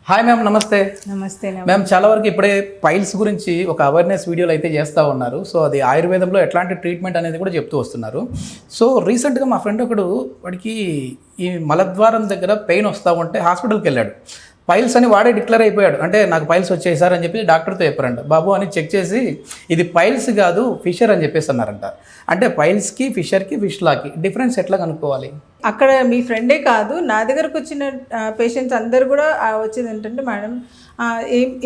Hi ma'am, నమస్తే. నమస్తే. Ma'am, చాలా వరకు ఇప్పుడే పైల్స్ గురించి ఒక అవేర్నెస్ వీడియోలు అయితే చేస్తూ ఉన్నారు. సో అది ఆయుర్వేదంలో ఎట్లాంటి ట్రీట్మెంట్ అనేది కూడా చెప్తూ వస్తున్నారు. సో రీసెంట్గా మా ఫ్రెండ్ ఒకడు వాడికి ఈ మలద్వారం దగ్గర పెయిన్ వస్తూ ఉంటే హాస్పిటల్కి వెళ్ళాడు. పైల్స్ అని వాడే డిక్లేర్ అయిపోయాడు. అంటే నాకు పైల్స్ వచ్చాయి సార్ అని చెప్పి డాక్టర్తో చెప్పారంట. బాబు అని చెక్ చేసి ఇది పైల్స్ కాదు ఫిషర్ అని చెప్పేసి అన్నారంట. అంటే పైల్స్కి ఫిషర్కి ఫిష్లాకి డిఫరెన్స్ ఎట్లా కనుక్కోవాలి? అక్కడ మీ ఫ్రెండే కాదు, నా దగ్గరకు వచ్చిన పేషెంట్స్ అందరు కూడా వచ్చేది ఏంటంటే, మేడం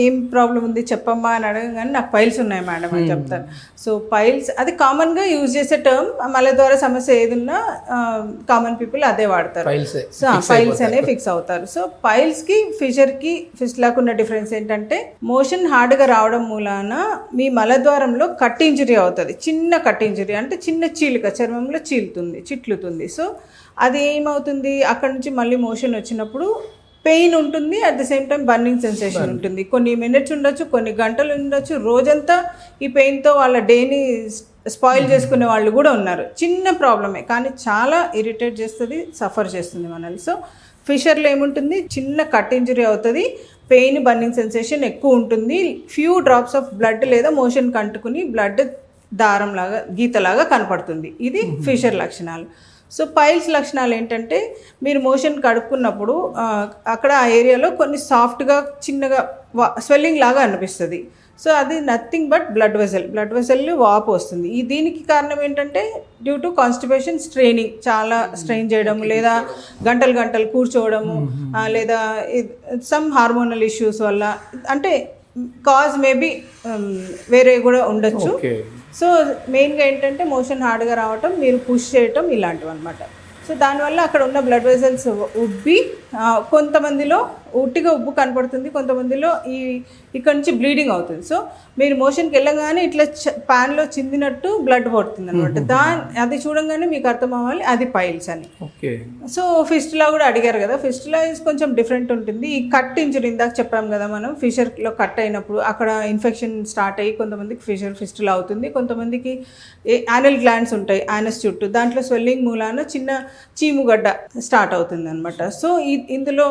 ఏం ప్రాబ్లం ఉంది చెప్పమ్మా అని అడగగానే నాకు పైల్స్ ఉన్నాయి మేడం అని చెప్తాను. సో పైల్స్ అది కామన్గా యూజ్ చేసే టర్మ్. మలద్వార సమస్య ఏదున్నా కామన్ పీపుల్ అదే వాడతారు. సో పైల్స్ అనే ఫిక్స్ అవుతారు. సో పైల్స్కి ఫిషర్కి ఫిష్లాకు ఉన్న డిఫరెన్స్ ఏంటంటే, మోషన్ హార్డ్గా రావడం మూలాన మీ మలద్వారంలో కట్ ఇంజరీ అవుతుంది. చిన్న కట్ ఇంజరీ అంటే చిన్న చీలిక చర్మంలో చిట్లుతుంది. సో అది ఏమవుతుంది, అక్కడ నుంచి మళ్ళీ మోషన్ వచ్చినప్పుడు పెయిన్ ఉంటుంది, at the same time burning sensation ఉంటుంది. కొన్ని మినిట్స్ ఉండొచ్చు, కొన్ని గంటలు ఉండొచ్చు, రోజంతా ఈ పెయిన్తో వాళ్ళ డేని స్పాయిల్ చేసుకునే వాళ్ళు కూడా ఉన్నారు. చిన్న ప్రాబ్లమే కానీ చాలా ఇరిటేట్ చేస్తుంది, సఫర్ చేస్తుంది మనల్ని. సో ఫిషర్లో ఏముంటుంది, చిన్న కట్ ఇంజరీ అవుతుంది, పెయిన్ బర్నింగ్ సెన్సేషన్ ఎక్కువ ఉంటుంది, ఫ్యూ డ్రాప్స్ ఆఫ్ బ్లడ్ లేదా మోషన్ కంటుకుని బ్లడ్ దారంలాగా గీతలాగా కనపడుతుంది. ఇది ఫిషర్ లక్షణాలు. సో పైల్స్ లక్షణాలు ఏంటంటే, మీరు మోషన్ కడుక్కున్నప్పుడు అక్కడ ఆ ఏరియాలో కొన్ని సాఫ్ట్గా చిన్నగా స్వెల్లింగ్ లాగా అనిపిస్తుంది. సో అది నథింగ్ బట్ బ్లడ్ వెసల్ వాపు వస్తుంది. దీనికి కారణం ఏంటంటే, డ్యూ టు కాన్స్టిపేషన్, స్ట్రెయినింగ్, చాలా స్ట్రెయిన్ చేయడము, లేదా గంటలు కూర్చోవడము, లేదా సమ్ హార్మోనల్ ఇష్యూస్ వల్ల, అంటే కాజ్ మేబీ వేరే కూడా ఉండొచ్చు. సో మెయిన్గా ఏంటంటే మోషన్ హార్డ్గా రావటం, మీరు పుష్ చేయటం, ఇలాంటివి అనమాట. సో దానివల్ల అక్కడ ఉన్న బ్లడ్ వెసల్స్ ఉబ్బి, కొంతమందిలో ఉట్టిగా ఉబ్బు కనపడుతుంది, కొంతమందిలో ఇక్కడ నుంచి బ్లీడింగ్ అవుతుంది. సో మీరు మోషన్కి వెళ్ళగానే ఇట్లా ప్యాన్లో చిందినట్టు బ్లడ్ పడుతుంది అనమాట. అది చూడంగానే మీకు అర్థం అవ్వాలి అది పైల్స్ అని. సో ఫిస్టులా కూడా అడిగారు కదా, ఫిస్టులా ఈజ్ కొంచెం డిఫరెంట్ ఉంటుంది. ఈ కట్ ఇంజరీ ఇందాక చెప్పాం కదా మనం, ఫిషర్లో కట్ అయినప్పుడు అక్కడ ఇన్ఫెక్షన్ స్టార్ట్ అయ్యి కొంతమందికి ఫిస్టులా అవుతుంది, కొంతమందికి యానల్ గ్లాండ్స్ ఉంటాయి యానస్ చుట్టూ, దాంట్లో స్వెల్లింగ్ మూలాన చిన్న చీముగడ్డ స్టార్ట్ అవుతుంది అనమాట. సో ఇందులో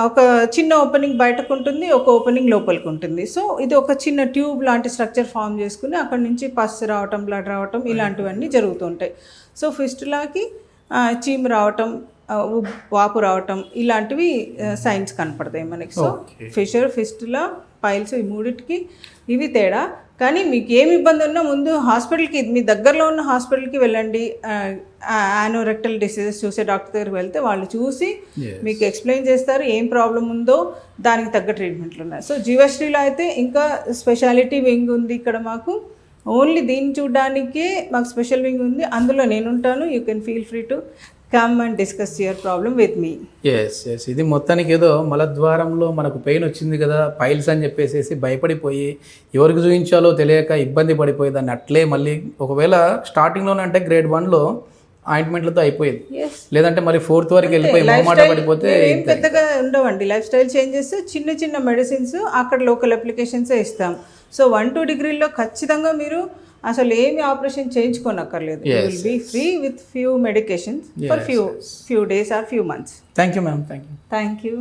ఒక చిన్న ఓపెనింగ్ బయటకు ఉంటుంది, ఒక ఓపెనింగ్ లోపలికి ఉంటుంది. సో ఇది ఒక చిన్న ట్యూబ్ లాంటి స్ట్రక్చర్ ఫామ్ చేసుకుని అక్కడ నుంచి పస్ రావటం, బ్లడ్ రావటం, ఇలాంటివన్నీ జరుగుతుంటాయి. సో ఫిస్టులాకి చీము రావటం, వాపు రావటం, ఇలాంటివి సైన్స్ కనపడతాయి మనకి. సో ఫిషర్, ఫిస్టులా, పైల్స్, ఈ మూడింటికి ఇవి తేడా. కానీ మీకు ఏమి ఇబ్బంది ఉన్నా ముందు హాస్పిటల్కి, మీ దగ్గరలో ఉన్న హాస్పిటల్కి వెళ్ళండి. యానోరెక్టల్ డిసీజెస్ చూసే డాక్టర్ దగ్గరికి వెళ్తే వాళ్ళు చూసి మీకు ఎక్స్ప్లెయిన్ చేస్తారు ఏం ప్రాబ్లం ఉందో, దానికి తగ్గ ట్రీట్మెంట్లు ఉన్నాయి. సో జీవశ్రీలో అయితే ఇంకా స్పెషాలిటీ వింగ్ ఉంది ఇక్కడ మాకు. ఓన్లీ దీన్ని చూడడానికే మాకు స్పెషల్ వింగ్ ఉంది, అందులో నేను ఉంటాను. You can feel free to come and discuss your problem with me. Yes. ఇది మొత్తానికి ఏదో మలద్వారంలో మనకు పెయిన్ వచ్చింది కదా పైల్స్ అని చెప్పేసి భయపడిపోయి ఎవరికి చూపించాలో తెలియక ఇబ్బంది పడిపోయి దాన్ని అట్లే మళ్ళీ ఒకవేళ స్టార్టింగ్లోనే అంటే grade 1లో ఆయింట్మెంట్లతో అయిపోయింది, లేదంటే మరి 4th వరకు వెళ్ళిపోయి మొహమాట పడిపోతే ఏం పెద్దగా ఉండవండి. లైఫ్ స్టైల్ చేంజెస్, చిన్న మెడిసిన్స్, అక్కడ లోకల్ అప్లికేషన్సే ఇస్తాం. సో 1-2 degreeలో ఖచ్చితంగా మీరు అసలు ఏమి ఆపరేషన్ చేయించుకోనక్కర్లేదు. You will be free with few medications for few days or few months. Thank you ma'am. Thank you.